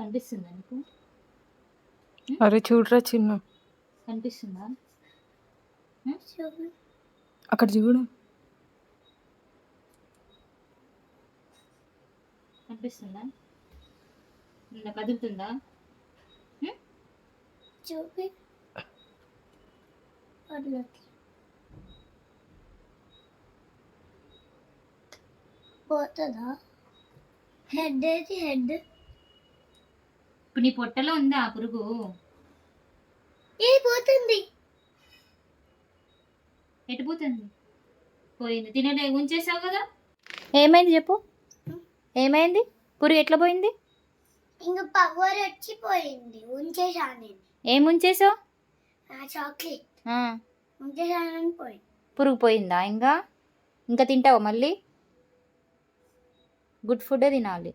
కనిపిస్తుందా నీకు? అరే చూడరా చిన్ను, కనిపిస్తుందా? అక్కడ చూడు. కనిపిస్తుందా? నిన్న కదులుతుందా? చూపి పోతుందా? హెడ్ ఏది? హెడ్ ఇప్పుడు నీ పొట్టలో ఉందా ఆ పురుగు? ఏ పోతుంది? ఎటు పోతుంది? పోయింది. తినలే, ఉంచేసావు కదా. ఏమైంది చెప్పు, ఏమైంది? పురుగు ఎట్లా పోయింది? ఇంకా పవర్ వచ్చిపోయింది. ఉంచేసాను నేను. ఏం ఉంచేసావు? చాక్లెట్ ఉంచేసానని పోయింది. పురుగు పోయిందా? ఇంకా ఇంకా తింటావా మళ్ళీ? గుడ్ ఫుడ్ తినాలి.